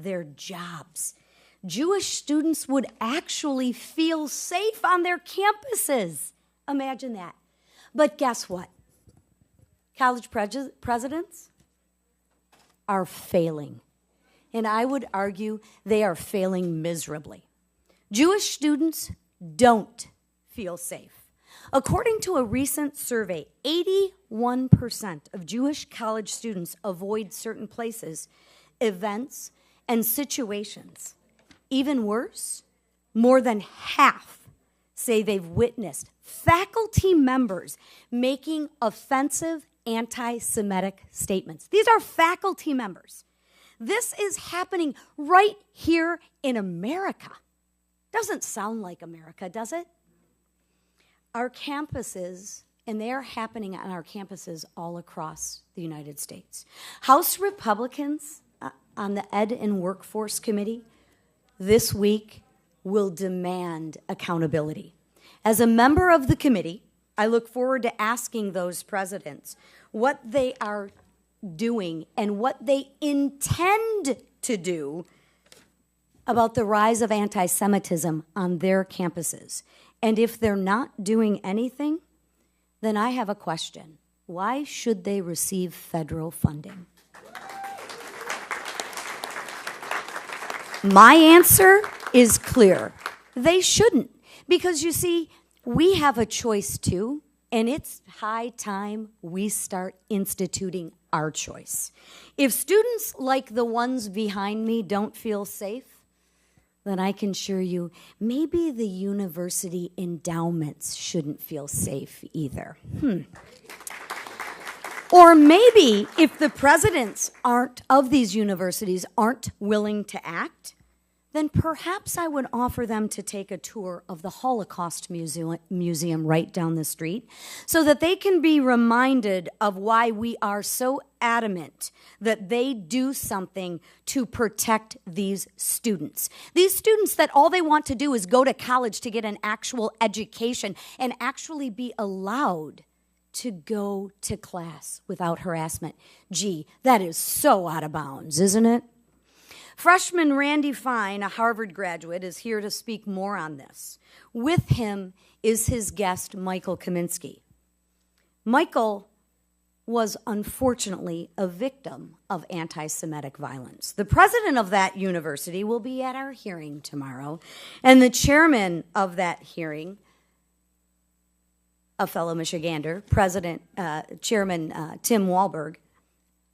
their jobs. Jewish students would actually feel safe on their campuses. Imagine that. But guess what? College presidents are failing. And I would argue they are failing miserably. Jewish students don't feel safe. According to a recent survey, 81% of Jewish college students avoid certain places, events, and situations. Even worse, more than half say they've witnessed faculty members making offensive anti-Semitic statements. These are faculty members. This is happening right here in America. Doesn't sound like America, does it? Our campuses, and they are happening on our campuses all across the United States. House Republicans on the Ed and Workforce Committee this week will demand accountability. As a member of the committee, I look forward to asking those presidents what they are doing and what they intend to do about the rise of anti-Semitism on their campuses. And if they're not doing anything, then I have a question. Why should they receive federal funding? My answer is clear. They shouldn't. Because you see, we have a choice too, and it's high time we start instituting our choice. If students like the ones behind me don't feel safe, then I can assure you, maybe the university endowments shouldn't feel safe either. Or maybe if the presidents of these universities aren't willing to act, then perhaps I would offer them to take a tour of the Holocaust Museum right down the street so that they can be reminded of why we are so adamant that they do something to protect these students. These students that all they want to do is go to college to get an actual education and actually be allowed to go to class without harassment. Gee, that is so out of bounds, isn't it? Freshman Randy Fine, a Harvard graduate, is here to speak more on this. With him is his guest, Michael Kaminsky. Michael was unfortunately a victim of anti-Semitic violence. The president of that university will be at our hearing tomorrow, and the chairman of that hearing, a fellow Michigander, Chairman Tim Wahlberg,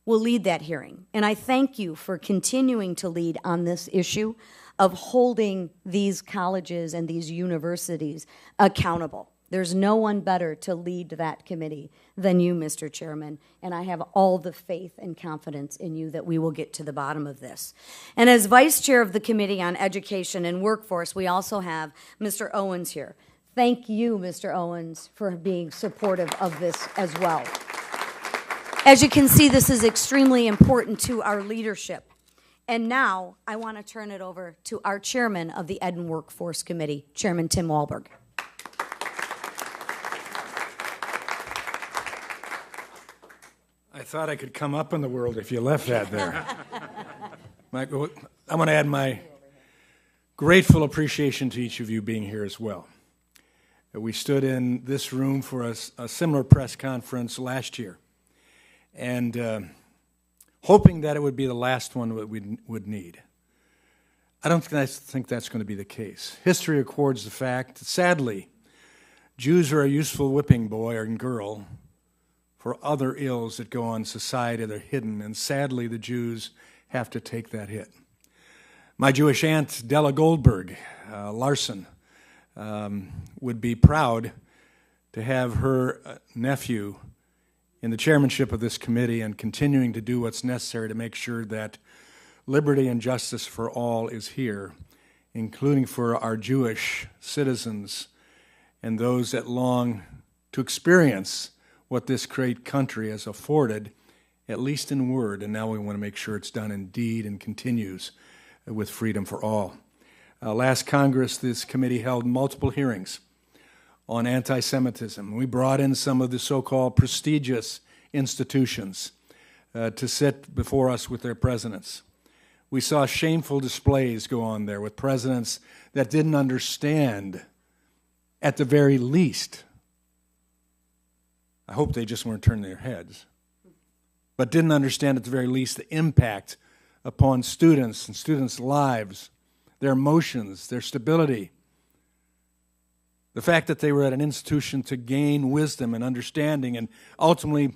will lead that hearing. And I thank you for continuing to lead on this issue of holding these colleges and these universities accountable. There's no one better to lead that committee than you, Mr. Chairman, and I have all the faith and confidence in you that we will get to the bottom of this. And as Vice Chair of the Committee on Education and Workforce, we also have Mr. Owens here. Thank you, Mr. Owens, for being supportive of this as well. As you can see, this is extremely important to our leadership. And now I want to turn it over to our chairman of the Ed and Workforce Committee, Chairman Tim Wahlberg. I thought I could come up in the world if you left that there. I want to add my grateful appreciation to each of you being here as well. We stood in this room for a similar press conference last year, and hoping that it would be the last one that we would need. I don't think that's going to be the case. History records the fact that, sadly, Jews are a useful whipping boy or girl for other ills that go on in society that are hidden, and sadly, the Jews have to take that hit. My Jewish aunt, Della Goldberg Larson, would be proud to have her nephew in the chairmanship of this committee and continuing to do what's necessary to make sure that liberty and justice for all is here, including for our Jewish citizens and those that long to experience what this great country has afforded, at least in word, and now we want to make sure it's done in deed and continues with freedom for all. Last Congress, this committee held multiple hearings on anti-Semitism. We brought in some of the so-called prestigious institutions to sit before us with their presidents. We saw shameful displays go on there with presidents that didn't understand, at the very least, I hope they just weren't turning their heads, but didn't understand at the very least the impact upon students and students' lives, their emotions, their stability. The fact that they were at an institution to gain wisdom and understanding and ultimately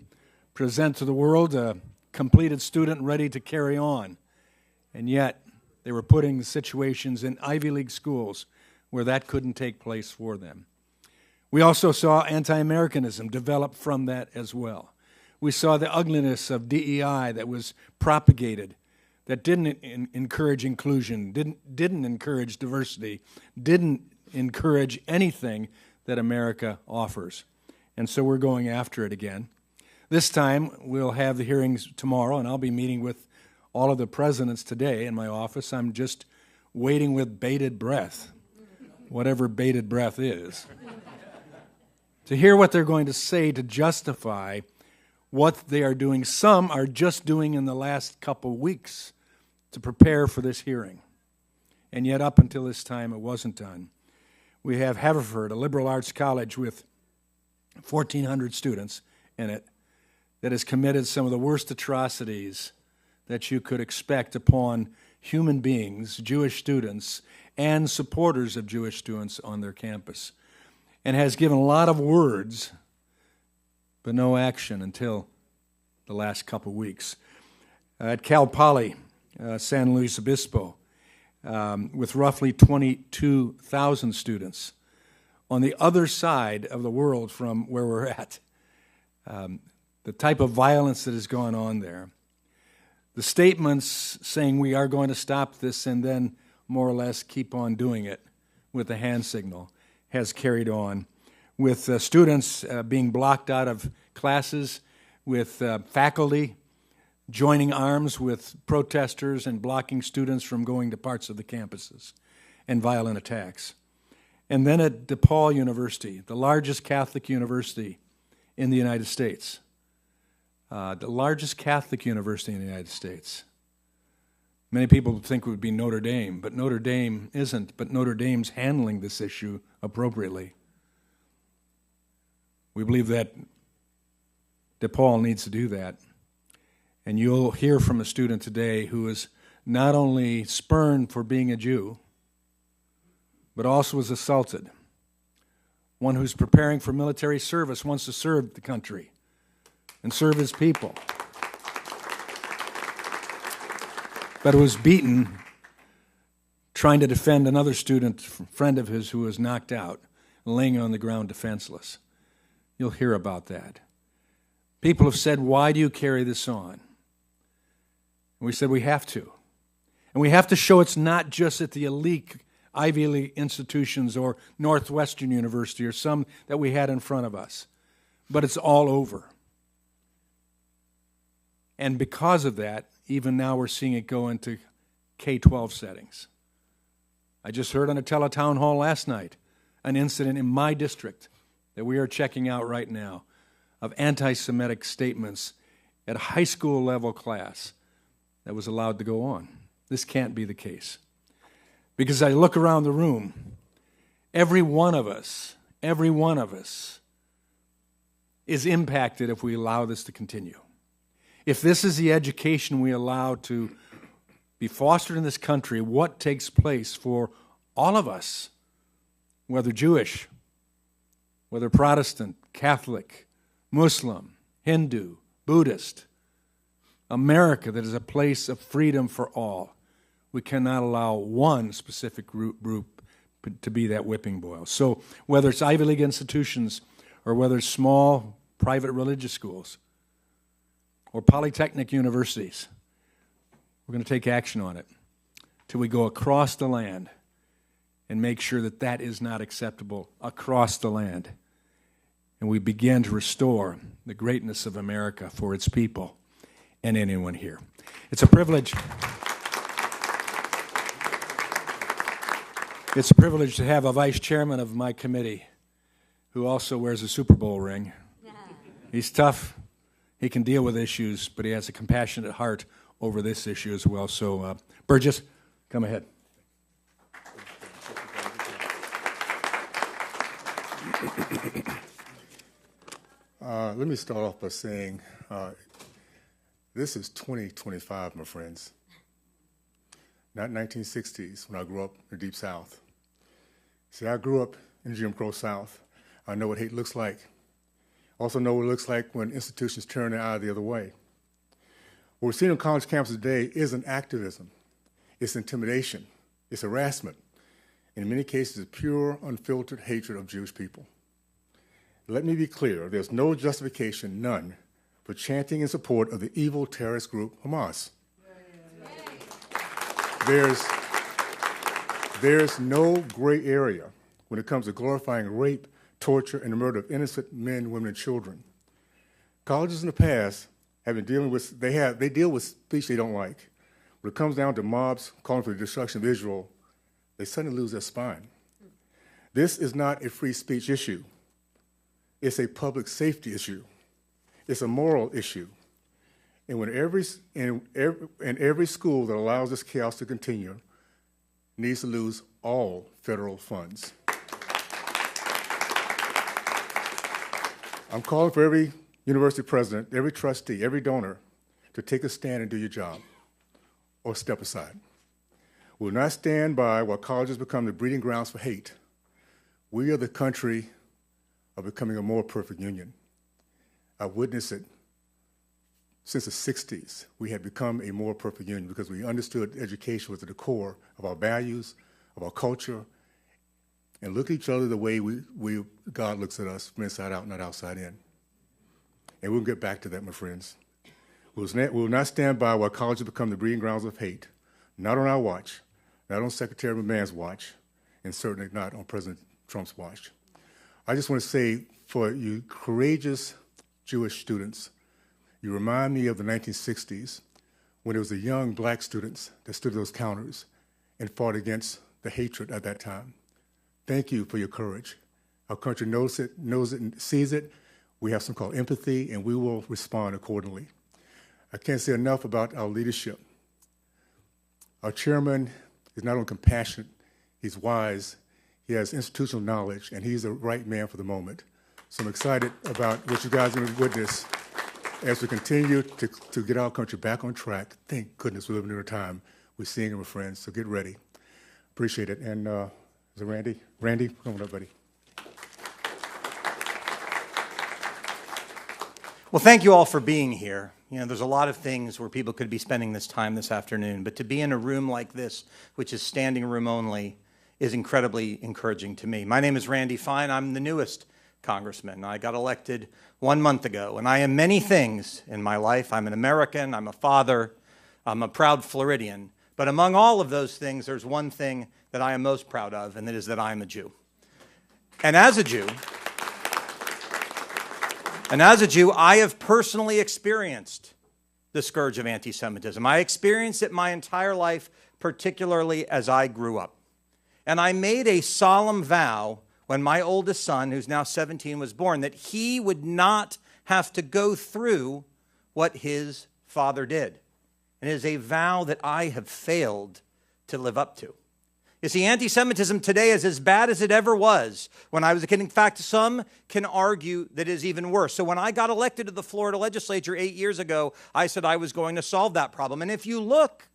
present to the world a completed student ready to carry on. And yet, they were putting situations in Ivy League schools where that couldn't take place for them. We also saw anti-Americanism develop from that as well. We saw the ugliness of DEI that was propagated, that didn't encourage inclusion, didn't encourage diversity, didn't encourage anything that America offers. And so we're going after it again. This time, we'll have the hearings tomorrow, and I'll be meeting with all of the presidents today in my office. I'm just waiting with bated breath, whatever bated breath is, to hear what they're going to say to justify what they are doing. Some are just doing in the last couple weeks to prepare for this hearing. And yet up until this time, it wasn't done. We have Haverford, a liberal arts college with 1,400 students in it, that has committed some of the worst atrocities that you could expect upon human beings, Jewish students, and supporters of Jewish students on their campus, and has given a lot of words, but no action until the last couple of weeks. At Cal Poly, San Luis Obispo, with roughly 22,000 students, on the other side of the world from where we're at, the type of violence that has gone on there, the statements saying we are going to stop this and then more or less keep on doing it with the hand signal has carried on, with students being blocked out of classes, with faculty joining arms with protesters and blocking students from going to parts of the campuses, and violent attacks. And then at DePaul University, the largest Catholic university in the United States, the largest Catholic university in the United States. Many people think it would be Notre Dame, but Notre Dame isn't, but Notre Dame's handling this issue appropriately. We believe that DePaul needs to do that. And you'll hear from a student today who is not only spurned for being a Jew, but also was assaulted. One who's preparing for military service, wants to serve the country and serve his people, but was beaten trying to defend another student, friend of his, who was knocked out, laying on the ground defenseless. You'll hear about that. People have said, why do you carry this on? And we said we have to. And we have to show it's not just at the elite Ivy League institutions or Northwestern University or some that we had in front of us, but it's all over. And because of that, even now we're seeing it go into K-12 settings. I just heard on a teletown hall last night an incident in my district that we are checking out right now of anti-Semitic statements at a high school level class that was allowed to go on. This can't be the case. Because I look around the room, every one of us is impacted if we allow this to continue. If this is the education we allow to be fostered in this country, what takes place for all of us, whether Jewish, whether Protestant, Catholic, Muslim, Hindu, Buddhist, America that is a place of freedom for all. We cannot allow one specific group to be that whipping boil. So whether it's Ivy League institutions or whether it's small private religious schools or polytechnic universities, we're going to take action on it till we go across the land and make sure that that is not acceptable across the land. And we begin to restore the greatness of America for its people and anyone here. It's a privilege. It's a privilege to have a vice chairman of my committee who also wears a Super Bowl ring. He's tough. He can deal with issues, but he has a compassionate heart over this issue as well. So, Burgess, come ahead. Let me start off by saying this is 2025, my friends, not 1960s when I grew up in the Deep South. See, I grew up in the Jim Crow South. I know what hate looks like. Also know what it looks like when institutions turn their eye the other way. What we're seeing on college campuses today isn't activism. It's intimidation. It's harassment. In many cases, it's pure, unfiltered hatred of Jewish people. Let me be clear, there's no justification, none, for chanting in support of the evil terrorist group Hamas. There's no gray area when it comes to glorifying rape, torture, and the murder of innocent men, women, and children. Colleges in the past have been dealing with, they deal with speech they don't like. When it comes down to mobs calling for the destruction of Israel, they suddenly lose their spine. This is not a free speech issue. It's a public safety issue. It's a moral issue. And when every school that allows this chaos to continue needs to lose all federal funds. I'm calling for every university president, every trustee, every donor to take a stand and do your job, or step aside. We will not stand by while colleges become the breeding grounds for hate. We are the country of becoming a more perfect union. I've witnessed it since the 60s. We had become a more perfect union because we understood education was at the core of our values, of our culture, and look at each other the way God looks at us from inside out, not outside in. And we'll get back to that, my friends. We will not stand by while colleges become the breeding grounds of hate, not on our watch, not on Secretary McMahon's watch, and certainly not on President Trump's watch. I just want to say, for you courageous Jewish students, you remind me of the 1960s when it was the young black students that stood at those counters and fought against the hatred at that time. Thank you for your courage. Our country knows it and sees it. We have something called empathy, and we will respond accordingly. I can't say enough about our leadership. Our chairman is not only compassionate, he's wise, he has institutional knowledge, and he's the right man for the moment. So I'm excited about what you guys are going to witness as we continue to get our country back on track. Thank goodness we're living in a time we're seeing it, my friends, so get ready. Appreciate it. And is it Randy? Randy, come on up, buddy. Well, thank you all for being here. You know, there's a lot of things where people could be spending this time this afternoon, but to be in a room like this, which is standing room only, is incredibly encouraging to me. My name is Randy Fine. I'm the newest congressman. I got elected 1 month ago, and I am many things in my life. I'm an American, I'm a father, I'm a proud Floridian. But among all of those things, there's one thing that I am most proud of, and that is that I am a Jew. And as a Jew, I have personally experienced the scourge of anti-Semitism. I experienced it my entire life, particularly as I grew up. And I made a solemn vow when my oldest son, who's now 17, was born, that he would not have to go through what his father did. And it is a vow that I have failed to live up to. You see, anti-Semitism today is as bad as it ever was when I was a kid. In fact, some can argue that it is even worse. So when I got elected to the Florida legislature 8 years ago, I said I was going to solve that problem. And if you look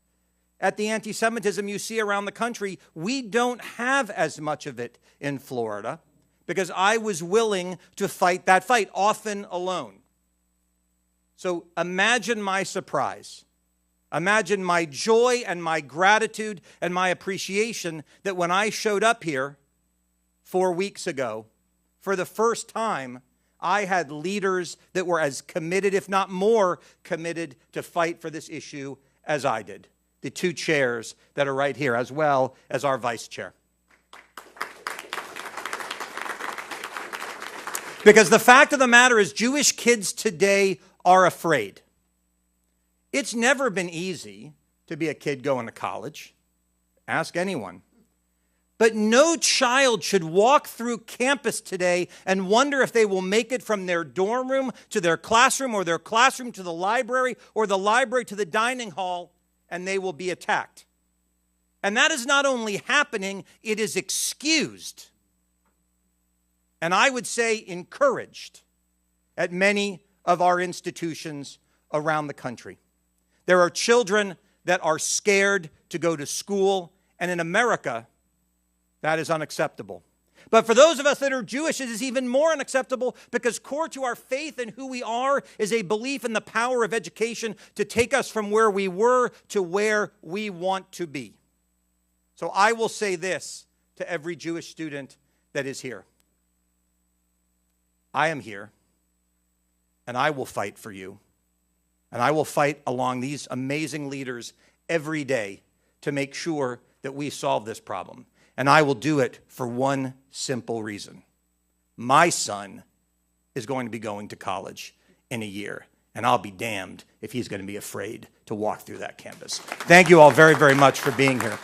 at the anti-Semitism you see around the country, we don't have as much of it in Florida because I was willing to fight that fight, often alone. So imagine my surprise. Imagine my joy and my gratitude and my appreciation that when I showed up here 4 weeks ago, for the first time, I had leaders that were as committed, if not more committed, to fight for this issue as I did. The two chairs that are right here, as well as our vice chair. Because the fact of the matter is, Jewish kids today are afraid. It's never been easy to be a kid going to college. Ask anyone. But no child should walk through campus today and wonder if they will make it from their dorm room to their classroom, or their classroom to the library, or the library to the dining hall, and they will be attacked. And that is not only happening, it is excused. And I would say encouraged at many of our institutions around the country. There are children that are scared to go to school, and in America, that is unacceptable. But for those of us that are Jewish, it is even more unacceptable, because core to our faith and who we are is a belief in the power of education to take us from where we were to where we want to be. So I will say this to every Jewish student that is here. I am here, and I will fight for you. And I will fight along these amazing leaders every day to make sure that we solve this problem. And I will do it for one simple reason. My son is going to be going to college in a year, and I'll be damned if he's going to be afraid to walk through that campus. Thank you all very, very much for being here.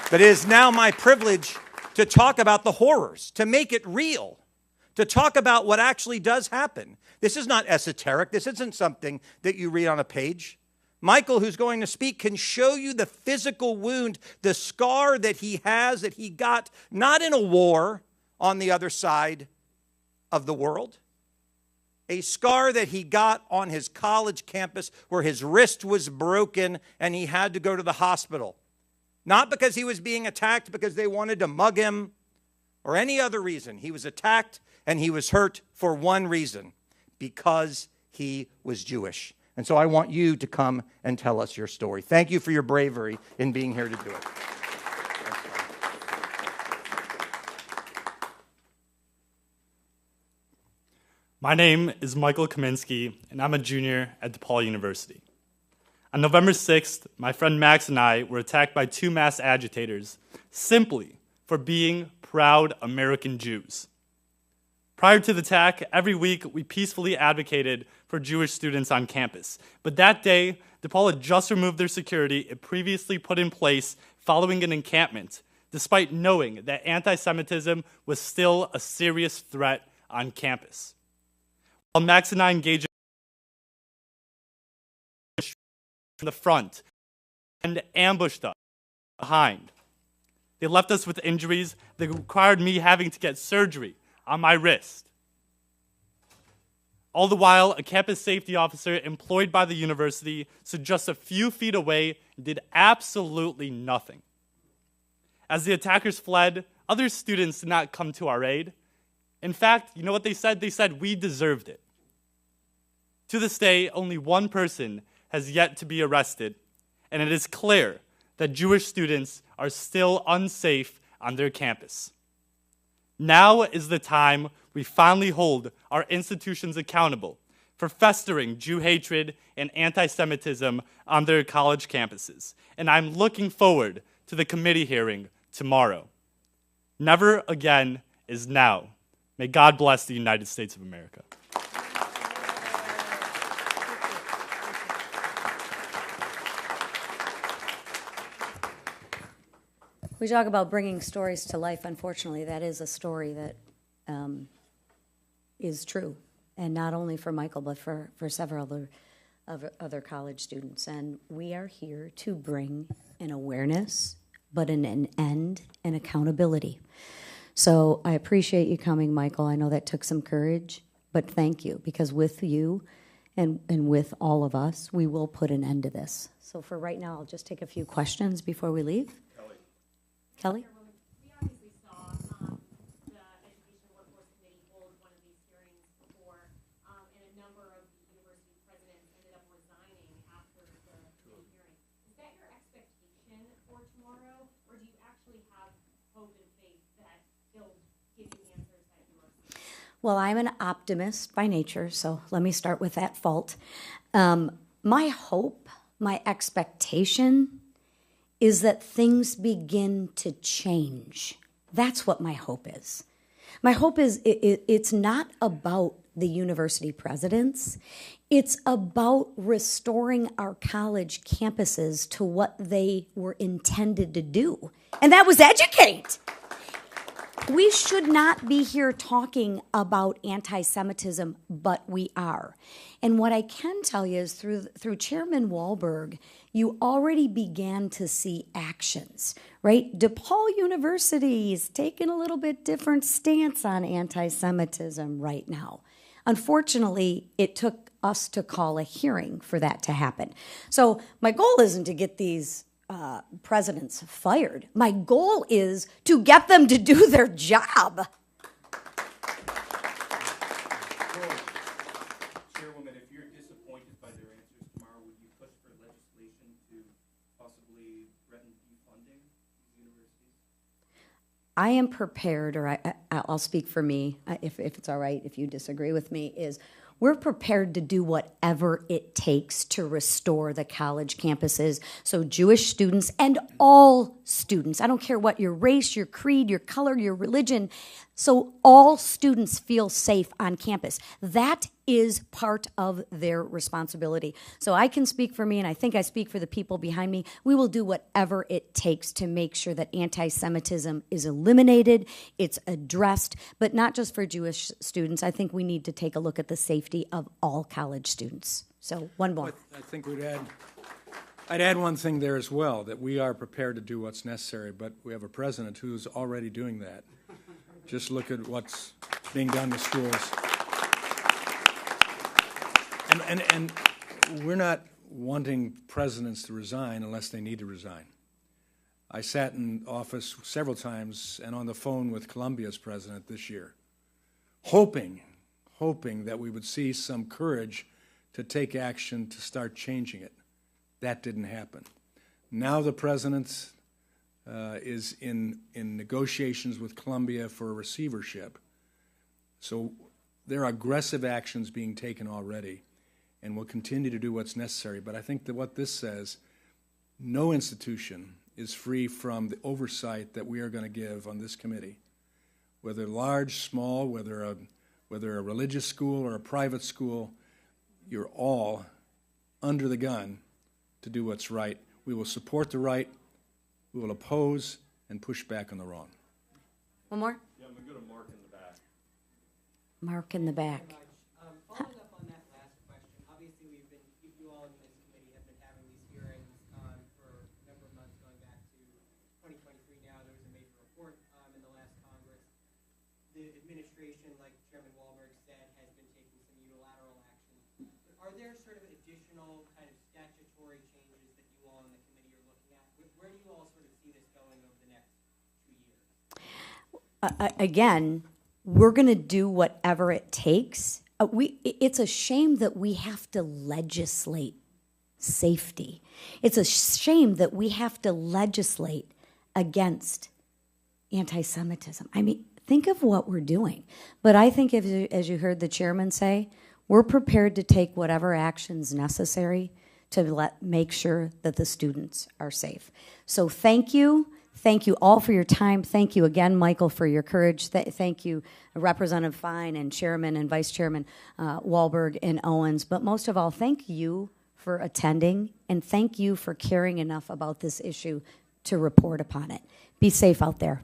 But it is now my privilege to talk about the horrors, to make it real, to talk about what actually does happen. This is not esoteric. This isn't something that you read on a page. Michael, who's going to speak, can show you the physical wound, the scar that he has, that he got not in a war on the other side of the world, a scar that he got on his college campus where his wrist was broken and he had to go to the hospital. Not because he was being attacked because they wanted to mug him or any other reason. He was attacked and he was hurt for one reason, because he was Jewish. And so I want you to come and tell us your story. Thank you for your bravery in being here to do it. My name is Michael Kaminsky, and I'm a junior at DePaul University. On November 6th, my friend Max and I were attacked by two mass agitators simply for being proud American Jews. Prior to the attack, every week we peacefully advocated for Jewish students on campus. But that day, DePaul had just removed their security it previously put in place following an encampment, despite knowing that anti-Semitism was still a serious threat on campus. While Max and I engaged from the front and ambushed us behind, they left us with injuries that required me having to get surgery on my wrist. All the while, a campus safety officer employed by the university stood just a few feet away and did absolutely nothing. As the attackers fled, other students did not come to our aid. In fact, you know what they said? They said we deserved it. To this day, only one person has yet to be arrested, and it is clear that Jewish students are still unsafe on their campus. Now is the time we finally hold our institutions accountable for festering Jew hatred and anti-Semitism on their college campuses. And I'm looking forward to the committee hearing tomorrow. Never again is now. May God bless the United States of America. We talk about bringing stories to life. Unfortunately, that is a story that is true, and not only for Michael, but for several other college students. And we are here to bring an awareness, but an end and accountability. So I appreciate you coming, Michael. I know that took some courage, but thank you, because with you and with all of us, we will put an end to this. So for right now, I'll just take a few questions before we leave. Kelly? We obviously saw the Education Workforce Committee hold one of these hearings before, and a number of the university presidents ended up resigning after the hearing. Is that your expectation for tomorrow, or do you actually have hope and faith that they'll give you answers that you are seeking? Well, I'm an optimist by nature, so let me start with that fault. My hope, my expectation is that things begin to change. That's what my hope is. My hope is it's not about the university presidents. It's about restoring our college campuses to what they were intended to do, and that was educate. We should not be here talking about anti-Semitism, but we are. And what I can tell you is through Chairman Wahlberg, you already began to see actions, right? DePaul University is taking a little bit different stance on anti-Semitism right now. Unfortunately, it took us to call a hearing for that to happen. So my goal isn't to get these presidents fired. My goal is to get them to do their job. Chairwoman, if you're disappointed by their answers tomorrow, would you push for legislation to possibly threaten defunding these universities? I am prepared, or I'll speak for me, if it's all right, if you disagree with me, is we're prepared to do whatever it takes to restore the college campuses so Jewish students and all students, I don't care what your race, your creed, your color, your religion, so all students feel safe on campus. That is part of their responsibility. So I can speak for me, and I think I speak for the people behind me. We will do whatever it takes to make sure that anti-Semitism is eliminated, it's addressed, but not just for Jewish students. I think we need to take a look at the safety of all college students. So one more. I think I'd add one thing there as well, that we are prepared to do what's necessary, but we have a president who's already doing that. Just look at what's being done to schools. And we're not wanting presidents to resign unless they need to resign. I sat in office several times and on the phone with Columbia's president this year, hoping that we would see some courage to take action to start changing it. That didn't happen. Now the president is in negotiations with Columbia for a receivership. So there are aggressive actions being taken already, and we'll continue to do what's necessary. But I think that what this says, no institution is free from the oversight that we are going to give on this committee, whether large, small, whether a religious school or a private school, you're all under the gun to do what's right. We will support the right, we will oppose and push back on the wrong. One more? Yeah, I'm going to go to Mark in the back. Mark in the back. Following up on that last question, obviously you all in this committee have been having these hearings for a number of months going back to 2023 now. There was a major report in the last Congress. The administration, like Chairman Wahlberg said, has been taking some unilateral action. Are there sort of additional kind of statutory changes that you all in the committee are looking at? Where do you all sort of see this going over the next 2 years? Again, we're going to do whatever it takes. It's a shame that we have to legislate safety. It's a shame that we have to legislate against anti-Semitism. I mean, think of what we're doing. But I think, as you heard the chairman say, we're prepared to take whatever actions necessary to make sure that the students are safe. So thank you. Thank you all for your time. Thank you again, Michael, for your courage. Thank you, Representative Fine and Chairman and Vice Chairman Wahlberg and Owens. But most of all, thank you for attending, and thank you for caring enough about this issue to report upon it. Be safe out there.